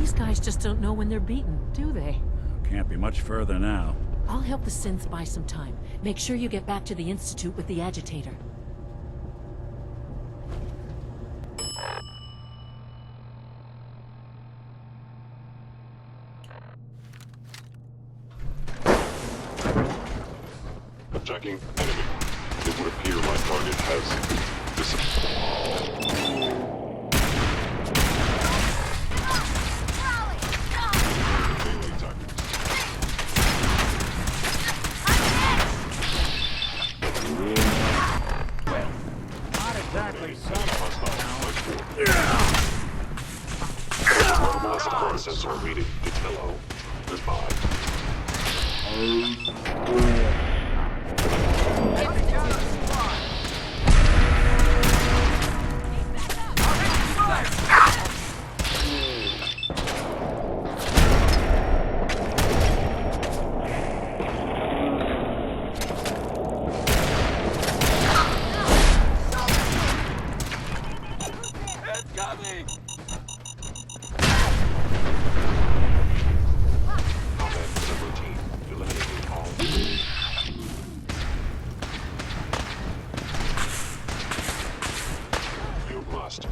These guys just don't know when they're beaten, do they? Can't be much further now. I'll help the synths buy some time. Make sure you get back to the Institute with the agitator. Checking enemy. It would appear my target has disappeared. Well, not exactly Massive processor reading. It's hello. Goodbye.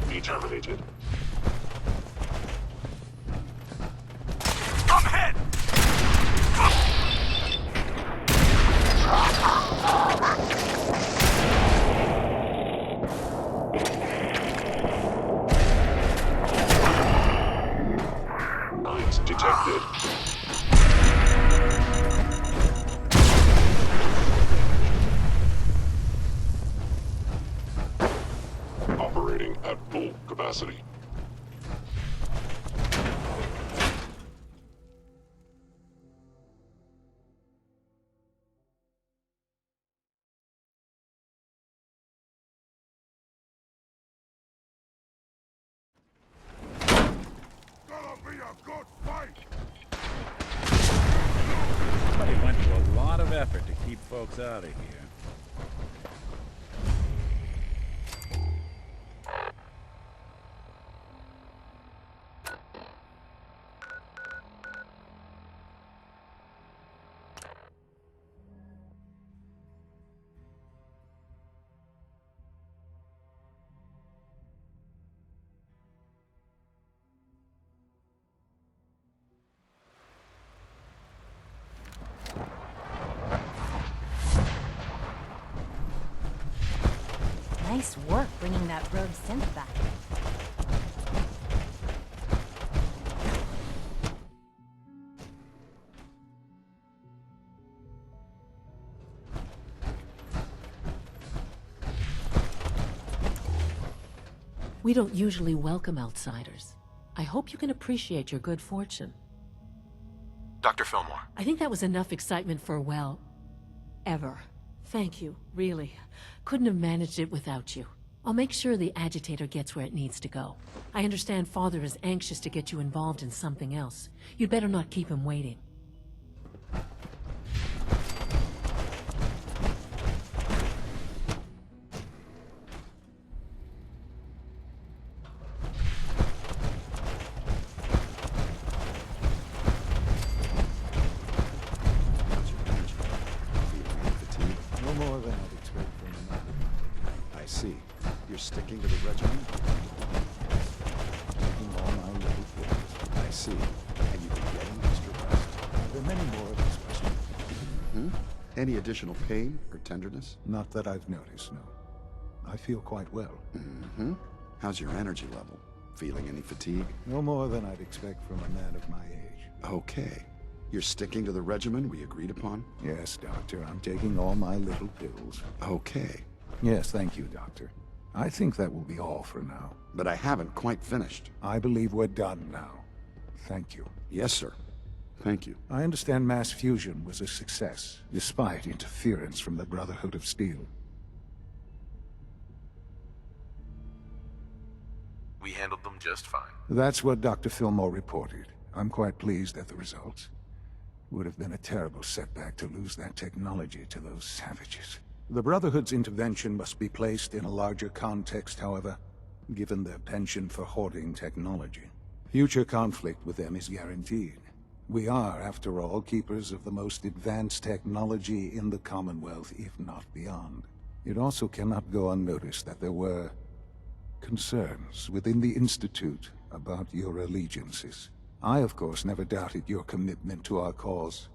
Be terminated. I'm hit! Mines detected. Operating at full capacity. Gonna be a good fight! Somebody went to a lot of effort to keep folks out of here. Nice work bringing that rogue synth back. We don't usually welcome outsiders. I hope you can appreciate your good fortune. Dr. Fillmore. I think that was enough excitement for, well, ever. Thank you, really. Couldn't have managed it without you. I'll make sure the agitator gets where it needs to go. I understand Father is anxious to get you involved in something else. You'd better not keep him waiting. No more than I'd expect from another. I see. You're sticking to the regimen? Taking all my little pills. I see. And you've been getting extra rest. Are there many more of these questions? Any additional pain or tenderness? Not that I've noticed, no. I feel quite well. How's your energy level? Feeling any fatigue? No more than I'd expect from a man of my age. Okay. You're sticking to the regimen we agreed upon? Yes, Doctor. I'm taking all my little pills. Okay. Yes, thank you, Doctor. I think that will be all for now. But I haven't quite finished. I believe we're done now. Thank you. Yes, sir. Thank you. I understand mass fusion was a success, despite interference from the Brotherhood of Steel. We handled them just fine. That's what Dr. Fillmore reported. I'm quite pleased at the results. Would have been a terrible setback to lose that technology to those savages. The Brotherhood's intervention must be placed in a larger context, however, given their penchant for hoarding technology. Future conflict with them is guaranteed. We are, after all, keepers of the most advanced technology in the Commonwealth, if not beyond. It also cannot go unnoticed that there were concerns within the Institute about your allegiances. I, of course, never doubted your commitment to our cause.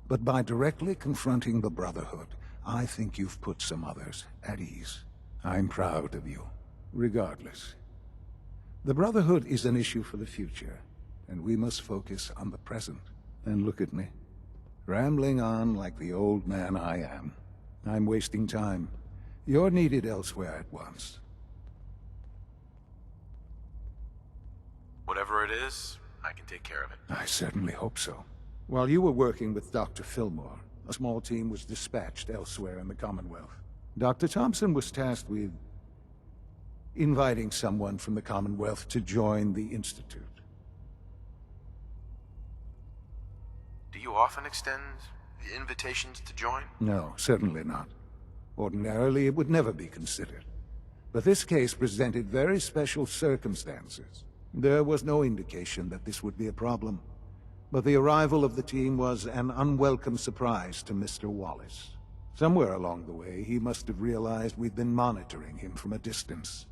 But by directly confronting the Brotherhood, I think you've put some others at ease. I'm proud of you, regardless. The Brotherhood is an issue for the future, and we must focus on the present. And look at me, rambling on like the old man I am. I'm wasting time. You're needed elsewhere at once. Whatever it is, I can take care of it. I certainly hope so. While you were working with Dr. Fillmore, a small team was dispatched elsewhere in the Commonwealth. Dr. Thompson was tasked with inviting someone from the Commonwealth to join the Institute. Do you often extend invitations to join? No, certainly not. Ordinarily, it would never be considered. But this case presented very special circumstances. There was no indication that this would be a problem. But the arrival of the team was an unwelcome surprise to Mr. Wallace. Somewhere along the way, he must have realized we'd been monitoring him from a distance.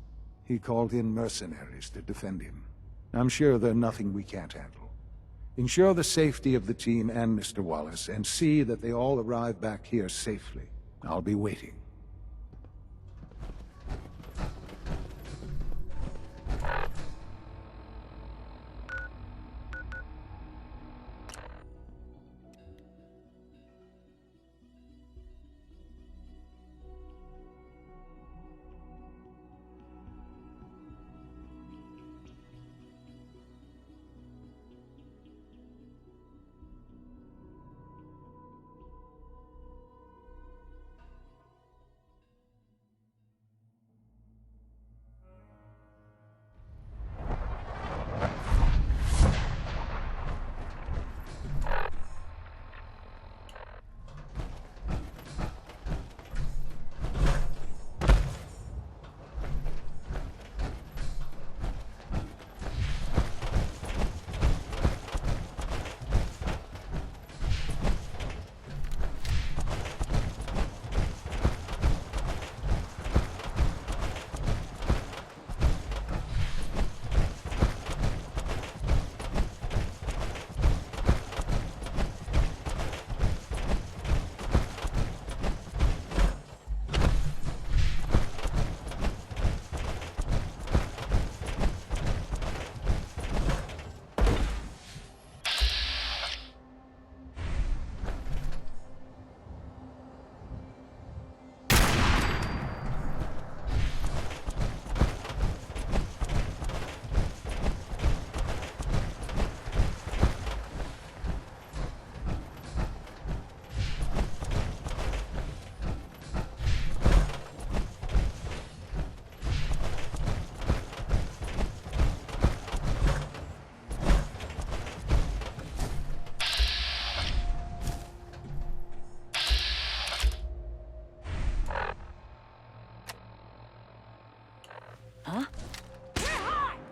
He called in mercenaries to defend him. I'm sure they're nothing we can't handle. Ensure the safety of the team and Mr. Wallace, and see that they all arrive back here safely. I'll be waiting.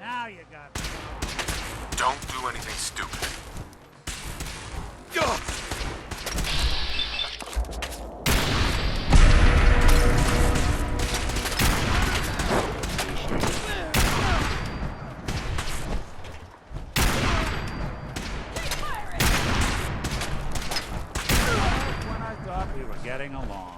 Now you got me. Don't do anything stupid. When I thought we were getting along.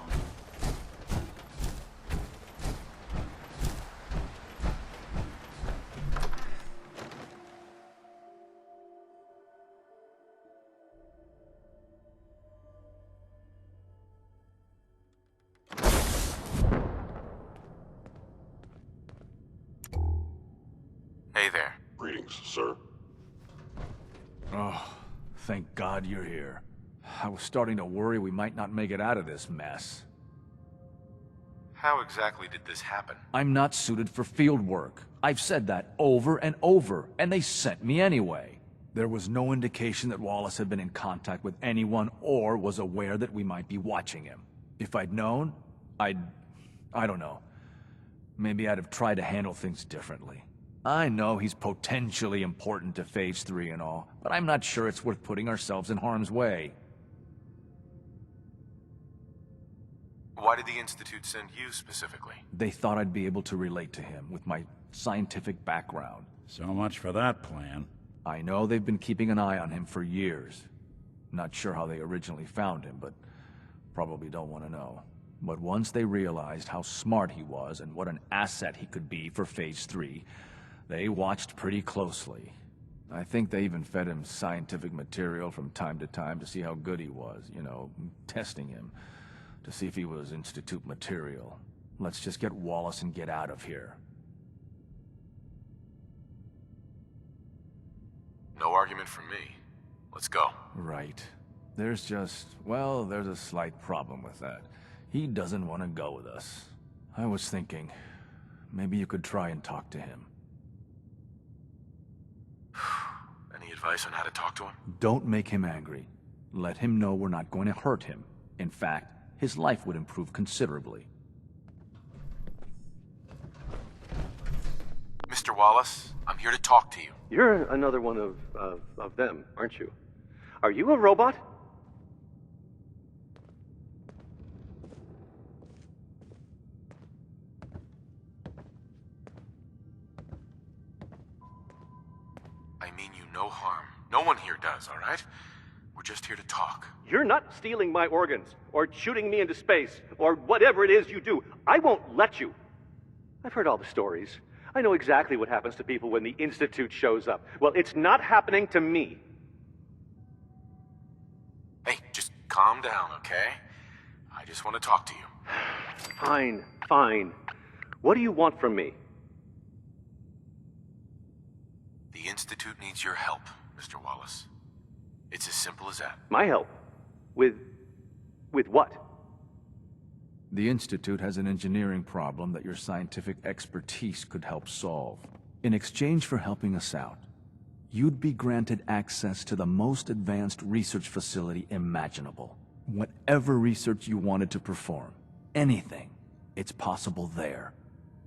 Hey there. Greetings, sir. Oh, thank God you're here. I was starting to worry we might not make it out of this mess. How exactly did this happen? I'm not suited for field work. I've said that over and over, and they sent me anyway. There was no indication that Wallace had been in contact with anyone or was aware that we might be watching him. If I'd known, I don't know. Maybe I'd have tried to handle things differently. I know he's potentially important to Phase 3 and all, but I'm not sure it's worth putting ourselves in harm's way. Why did the Institute send you specifically? They thought I'd be able to relate to him with my scientific background. So much for that plan. I know they've been keeping an eye on him for years. Not sure how they originally found him, but probably don't want to know. But once they realized how smart he was and what an asset he could be for Phase 3, they watched pretty closely. I think they even fed him scientific material from time to time to see how good he was, you know, testing him, to see if he was Institute material. Let's just get Wallace and get out of here. No argument from me. Let's go. Right. There's just, well, there's a slight problem with that. He doesn't want to go with us. I was thinking, maybe you could try and talk to him. Any advice on how to talk to him? Don't make him angry. Let him know we're not going to hurt him. In fact, his life would improve considerably. Mr. Wallace, I'm here to talk to you. You're another one of them, aren't you? Are you a robot? I mean you no harm. No one here does, all right? We're just here to talk. You're not stealing my organs, or shooting me into space, or whatever it is you do. I won't let you. I've heard all the stories. I know exactly what happens to people when the Institute shows up. Well, it's not happening to me. Hey, just calm down, okay? I just want to talk to you. Fine, fine. What do you want from me? The Institute needs your help, Mr. Wallace. It's as simple as that. My help? With what? The Institute has an engineering problem that your scientific expertise could help solve. In exchange for helping us out, you'd be granted access to the most advanced research facility imaginable. Whatever research you wanted to perform, anything, it's possible there.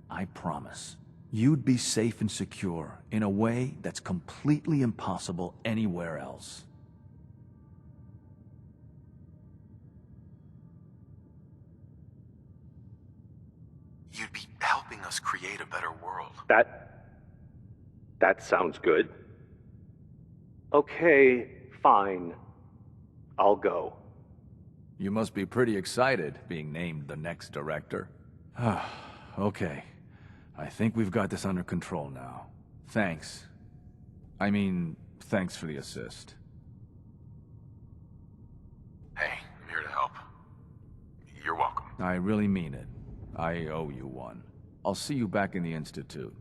I promise. You'd be safe and secure in a way that's completely impossible anywhere else. You'd be helping us create a better world. That sounds good. Okay, fine. I'll go. You must be pretty excited being named the next director. Okay. I think we've got this under control now. Thanks. I mean, thanks for the assist. Hey, I'm here to help. You're welcome. I really mean it. I owe you one. I'll see you back in the Institute.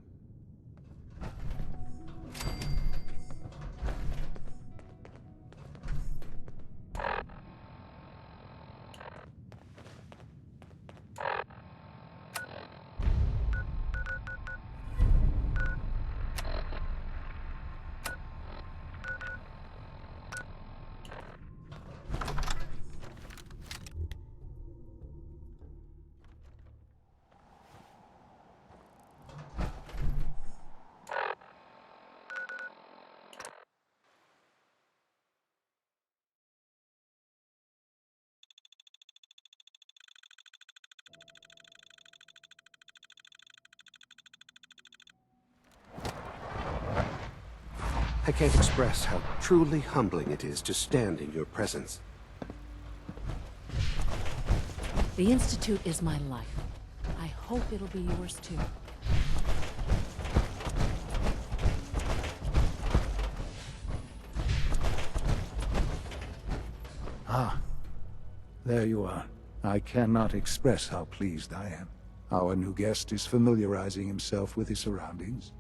I can't express how truly humbling it is to stand in your presence. The Institute is my life. I hope it'll be yours too. Ah, there you are. I cannot express how pleased I am. Our new guest is familiarizing himself with his surroundings.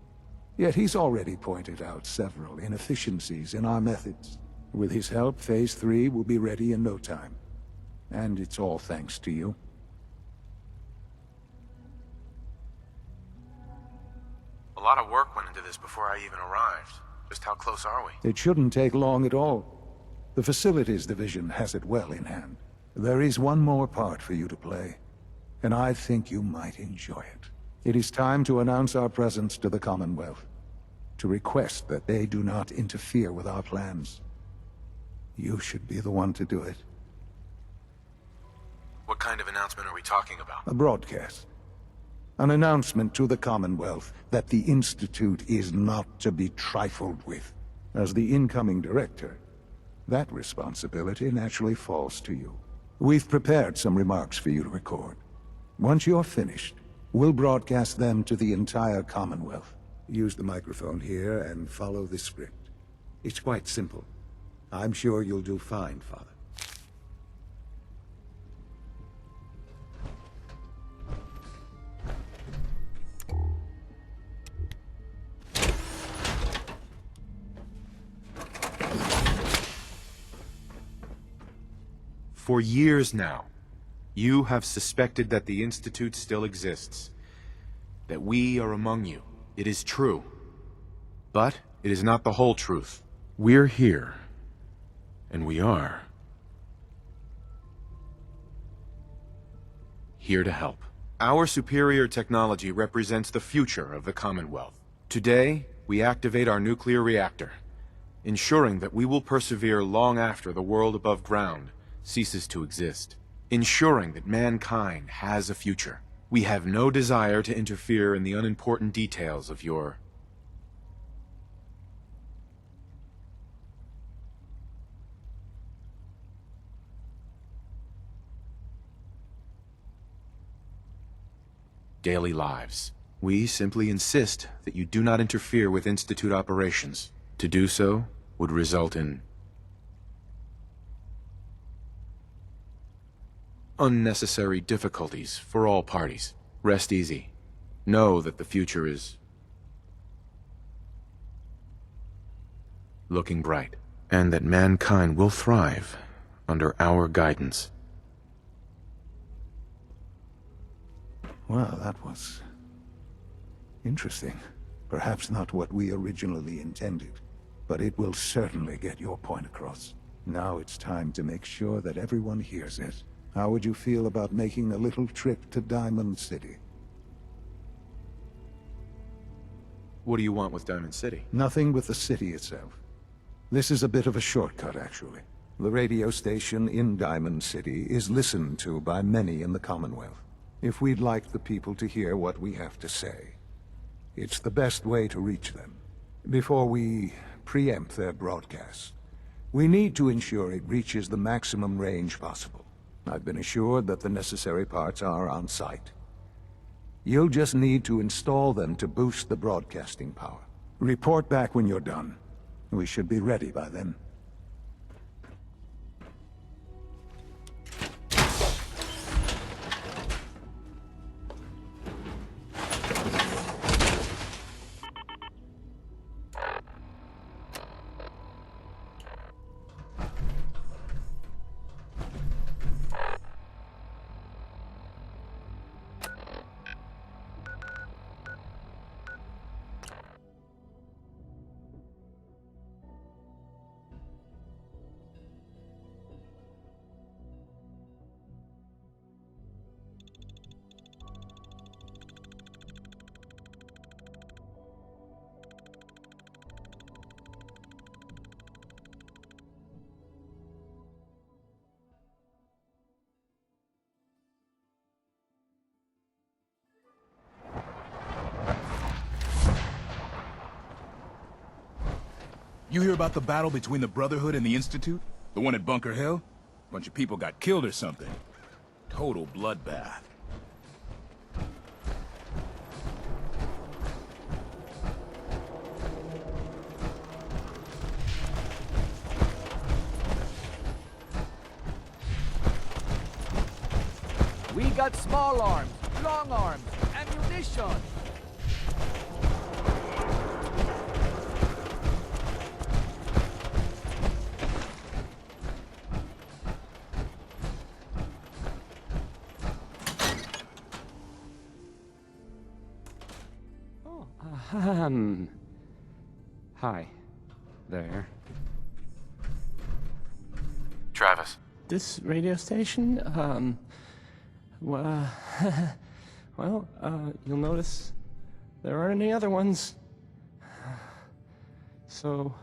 Yet he's already pointed out several inefficiencies in our methods. With his help, Phase 3 will be ready in no time. And it's all thanks to you. A lot of work went into this before I even arrived. Just how close are we? It shouldn't take long at all. The Facilities Division has it well in hand. There is one more part for you to play, and I think you might enjoy it. It is time to announce our presence to the Commonwealth, to request that they do not interfere with our plans. You should be the one to do it. What kind of announcement are we talking about? A broadcast. An announcement to the Commonwealth that the Institute is not to be trifled with. As the incoming director, that responsibility naturally falls to you. We've prepared some remarks for you to record. Once you're finished, we'll broadcast them to the entire Commonwealth. Use the microphone here and follow the script. It's quite simple. I'm sure you'll do fine, Father. For years now, you have suspected that the Institute still exists, that we are among you. It is true, but it is not the whole truth. We're here, and we are here to help. Our superior technology represents the future of the Commonwealth. Today, we activate our nuclear reactor, ensuring that we will persevere long after the world above ground ceases to exist, ensuring that mankind has a future. We have no desire to interfere in the unimportant details of your daily lives. We simply insist that you do not interfere with Institute operations. To do so would result in unnecessary difficulties for all parties. Rest easy. Know that the future is looking bright, and that mankind will thrive under our guidance. Well, that was interesting. Perhaps not what we originally intended, but it will certainly get your point across. Now it's time to make sure that everyone hears it. How would you feel about making a little trip to Diamond City? What do you want with Diamond City? Nothing with the city itself. This is a bit of a shortcut, actually. The radio station in Diamond City is listened to by many in the Commonwealth. If we'd like the people to hear what we have to say, it's the best way to reach them. Before we preempt their broadcast, we need to ensure it reaches the maximum range possible. I've been assured that the necessary parts are on site. You'll just need to install them to boost the broadcasting power. Report back when you're done. We should be ready by then. You hear about the battle between the Brotherhood and the Institute? The one at Bunker Hill? Bunch of people got killed or something. Total bloodbath. We got small arms, long arms, ammunition. Hi. There. Travis. This radio station, well, Well, you'll notice there aren't any other ones. So...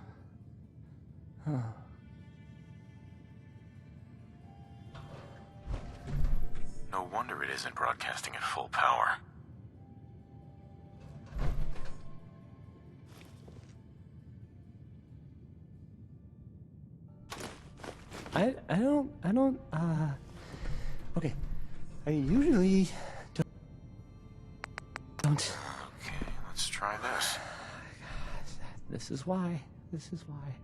No wonder it isn't broadcasting at full power. I don't, okay. I usually don't. Okay, let's try this. This is why. This is why.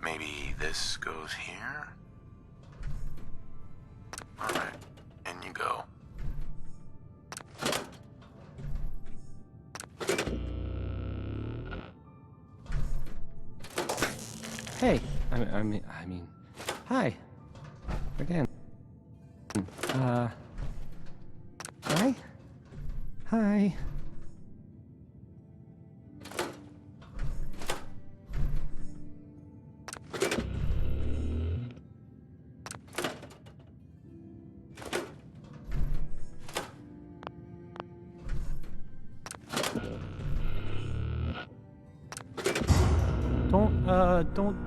Maybe this goes here? Alright, in you go. Hey, I mean, hi. Again. Hi? Hi.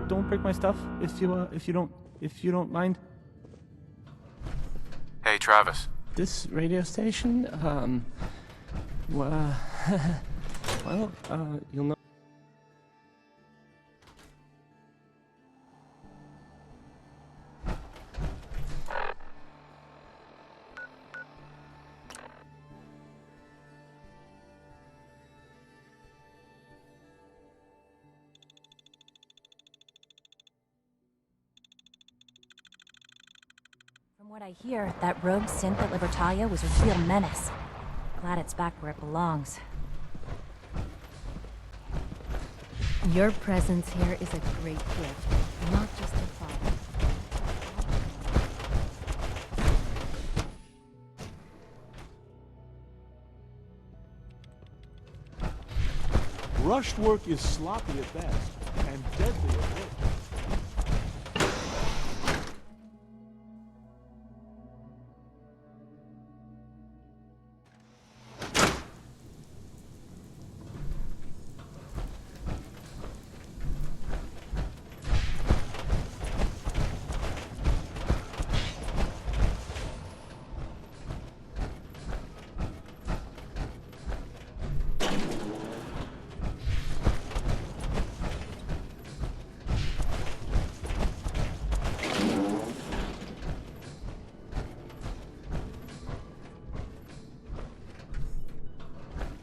Don't break my stuff if you don't mind. Hey, Travis. This radio station, well, you'll know. From what I hear, that rogue synth at Libertalia was a real menace. Glad it's back where it belongs. Your presence here is a great gift, not just a thought. Rushed work is sloppy at best, and deadly at worst.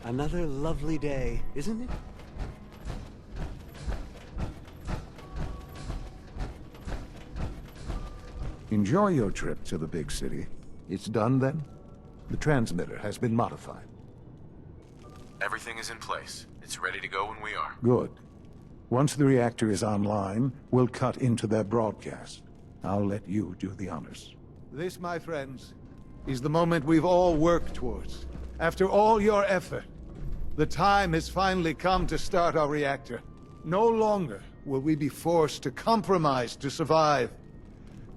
Another lovely day, isn't it? Enjoy your trip to the big city. It's done then? The transmitter has been modified. Everything is in place. It's ready to go when we are. Good. Once the reactor is online, we'll cut into their broadcast. I'll let you do the honors. This, my friends, is the moment we've all worked towards. After all your effort, the time has finally come to start our reactor. No longer will we be forced to compromise to survive.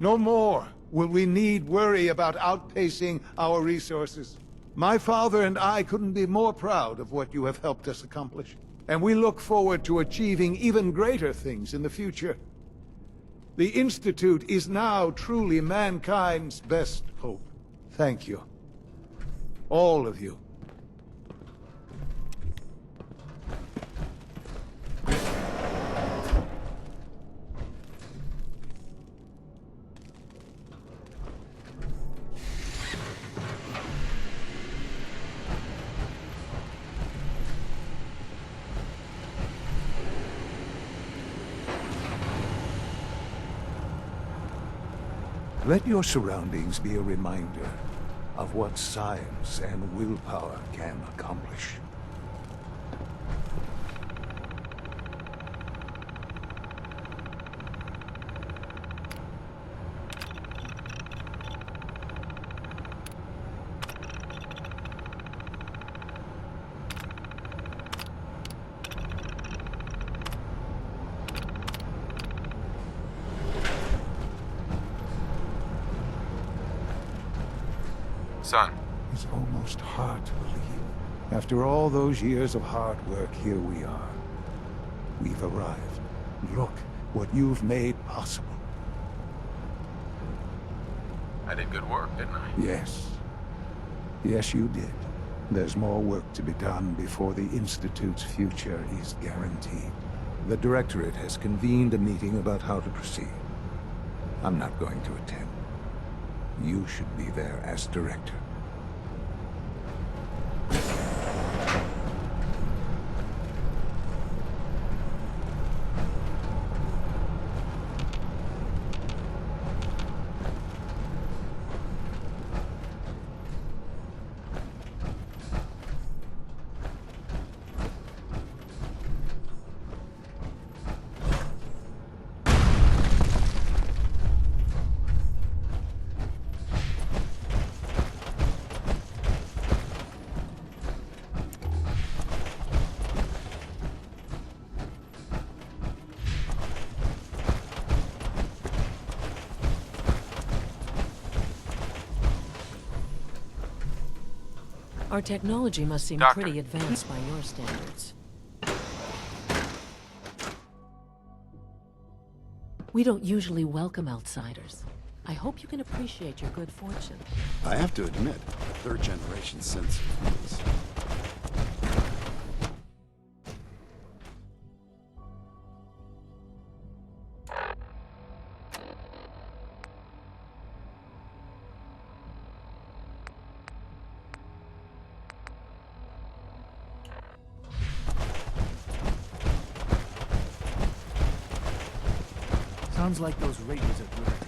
No more will we need worry about outpacing our resources. My father and I couldn't be more proud of what you have helped us accomplish. And we look forward to achieving even greater things in the future. The Institute is now truly mankind's best hope. Thank you. All of you. Let your surroundings be a reminder of what science and willpower can accomplish. Son. It's almost hard to believe. After all those years of hard work, here we are. We've arrived. Look what you've made possible. I did good work, didn't I? Yes. Yes, you did. There's more work to be done before the Institute's future is guaranteed. The Directorate has convened a meeting about how to proceed. I'm not going to attend. You should be there as Director. Our technology must seem Doctor. pretty advanced by your standards. We don't usually welcome outsiders. I hope you can appreciate your good fortune. I have to admit, third-generation sense is... Sounds like those radios are good.